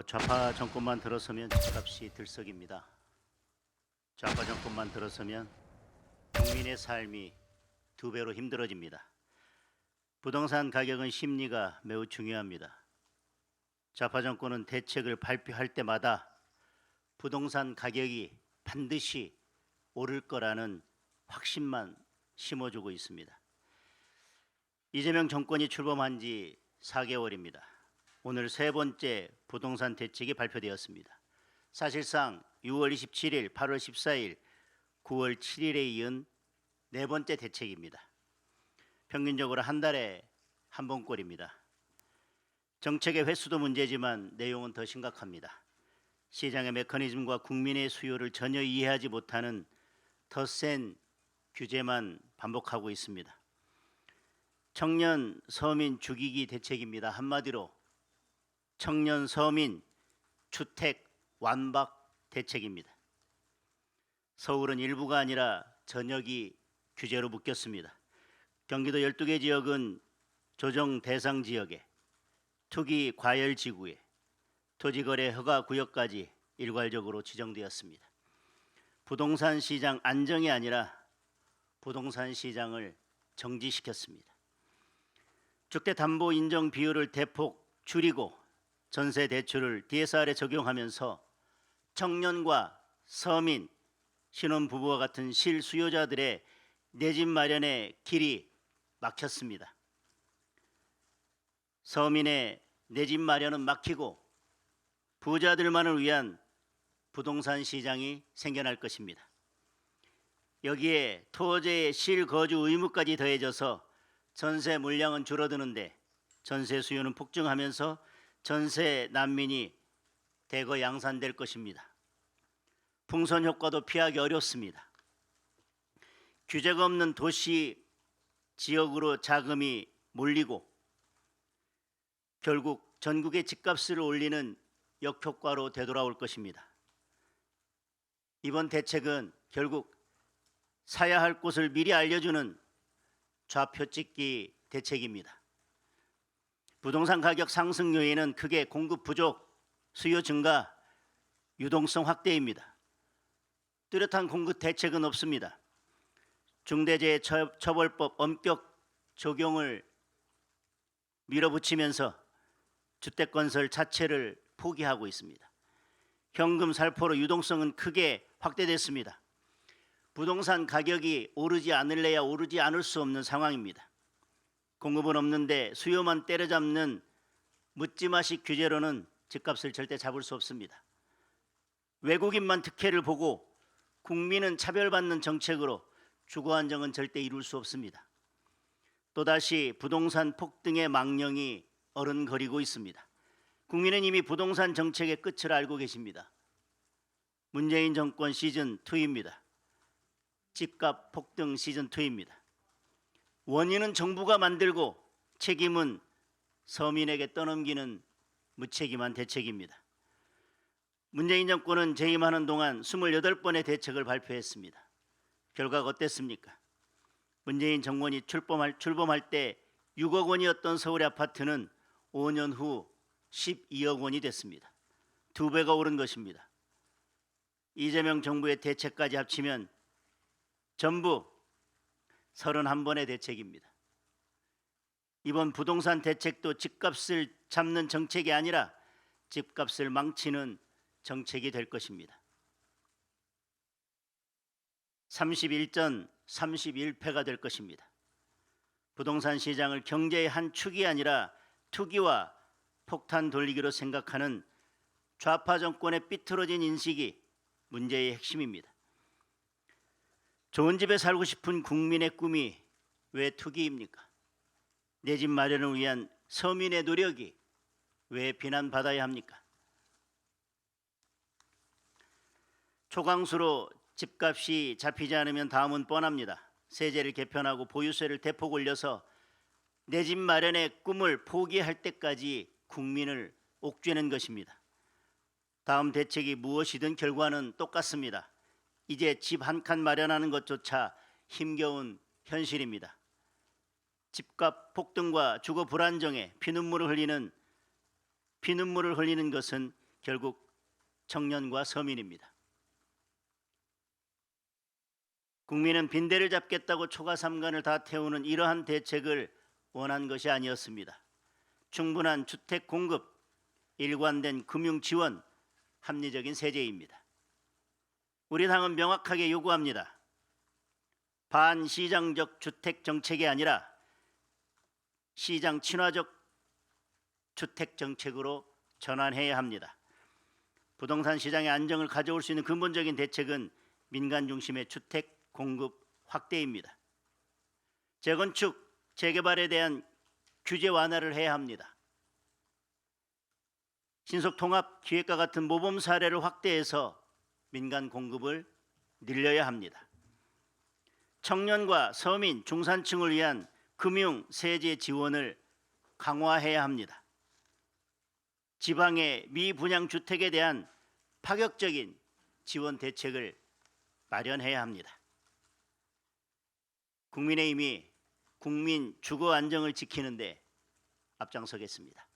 좌파 정권만 들어서면 집값이 들썩입니다. 좌파 정권만 들어서면 국민의 삶이 두 배로 힘들어집니다. 부동산 가격은 심리가 매우 중요합니다. 좌파 정권은 대책을 발표할 때마다 부동산 가격이 반드시 오를 거라는 확신만 심어주고 있습니다. 이재명 정권이 출범한 지 4개월입니다. 오늘 세 번째 부동산 대책이 발표되었습니다. 사실상 6월 27일, 8월 14일, 9월 7일에 이은 네 번째 대책입니다. 평균적으로 한 달에 한 번꼴입니다. 정책의 횟수도 문제지만 내용은 더 심각합니다. 시장의 메커니즘과 국민의 수요를 전혀 이해하지 못하는 더 센 규제만 반복하고 있습니다. 청년 서민 죽이기 대책입니다. 한마디로 청년 서민 주택 완박 대책입니다. 서울은 일부가 아니라 전역이 규제로 묶였습니다. 경기도 12개 지역은 조정 대상 지역에, 투기 과열 지구에, 토지거래 허가 구역까지 일괄적으로 지정되었습니다. 부동산 시장 안정이 아니라 부동산 시장을 정지시켰습니다. 주택담보 인정 비율을 대폭 줄이고 전세 대출을 DSR에 적용하면서 청년과 서민, 신혼부부와 같은 실수요자들의 내 집 마련의 길이 막혔습니다. 서민의 내 집 마련은 막히고 부자들만을 위한 부동산 시장이 생겨날 것입니다. 여기에 토지의 실거주 의무까지 더해져서 전세 물량은 줄어드는데 전세 수요는 폭증하면서 전세 난민이 대거 양산될 것입니다. 풍선 효과도 피하기 어렵습니다. 규제가 없는 도시 지역으로 자금이 몰리고 결국 전국의 집값을 올리는 역효과로 되돌아올 것입니다. 이번 대책은 결국 사야 할 곳을 미리 알려주는 좌표 찍기 대책입니다. 부동산 가격 상승 요인은 크게 공급 부족, 수요 증가, 유동성 확대입니다. 뚜렷한 공급 대책은 없습니다. 중대재해처벌법 엄격 적용을 밀어붙이면서 주택건설 자체를 포기하고 있습니다. 현금 살포로 유동성은 크게 확대됐습니다. 부동산 가격이 오르지 않을래야 오르지 않을 수 없는 상황입니다. 공급은 없는데 수요만 때려잡는 묻지마식 규제로는 집값을 절대 잡을 수 없습니다. 외국인만 특혜를 보고 국민은 차별받는 정책으로 주거 안정은 절대 이룰 수 없습니다. 또다시 부동산 폭등의 망령이 어른거리고 있습니다. 국민은 이미 부동산 정책의 끝을 알고 계십니다. 문재인 정권 시즌2입니다. 집값 폭등 시즌2입니다. 원인은 정부가 만들고 책임은 서민에게 떠넘기는 무책임한 대책입니다. 문재인 정권은 재임하는 동안 28번의 대책을 발표했습니다. 결과가 어땠습니까? 문재인 정권이 출범할 때 6억 원이었던 서울의 아파트는 5년 후 12억 원이 됐습니다. 2배가 오른 것입니다. 이재명 정부의 대책까지 합치면 전부 31번의 대책입니다. 이번 부동산 대책도 집값을 잡는 정책이 아니라 집값을 망치는 정책이 될 것입니다. 31전 31패가 될 것입니다. 부동산 시장을 경제의 한 축이 아니라 투기와 폭탄 돌리기로 생각하는 좌파 정권의 삐뚤어진 인식이 문제의 핵심입니다. 좋은 집에 살고 싶은 국민의 꿈이 왜 투기입니까? 내 집 마련을 위한 서민의 노력이 왜 비난받아야 합니까? 초강수로 집값이 잡히지 않으면 다음은 뻔합니다. 세제를 개편하고 보유세를 대폭 올려서 내 집 마련의 꿈을 포기할 때까지 국민을 옥죄는 것입니다. 다음 대책이 무엇이든 결과는 똑같습니다. 이제 집 한 칸 마련하는 것조차 힘겨운 현실입니다. 집값 폭등과 주거 불안정에 피눈물을 흘리는 것은 결국 청년과 서민입니다. 국민은 빈대를 잡겠다고 초가 삼간을 다 태우는 이러한 대책을 원한 것이 아니었습니다. 충분한 주택 공급, 일관된 금융 지원, 합리적인 세제입니다. 우리 당은 명확하게 요구합니다. 반시장적 주택 정책이 아니라 시장 친화적 주택 정책으로 전환해야 합니다. 부동산 시장의 안정을 가져올 수 있는 근본적인 대책은 민간 중심의 주택 공급 확대입니다. 재건축, 재개발에 대한 규제 완화를 해야 합니다. 신속 통합 기획과 같은 모범 사례를 확대해서 민간 공급을 늘려야 합니다. 청년과 서민, 중산층을 위한 금융, 세제 지원을 강화해야 합니다. 지방의 미분양 주택에 대한 파격적인 지원 대책을 마련해야 합니다. 국민의힘이 국민 주거 안정을 지키는 데 앞장서겠습니다.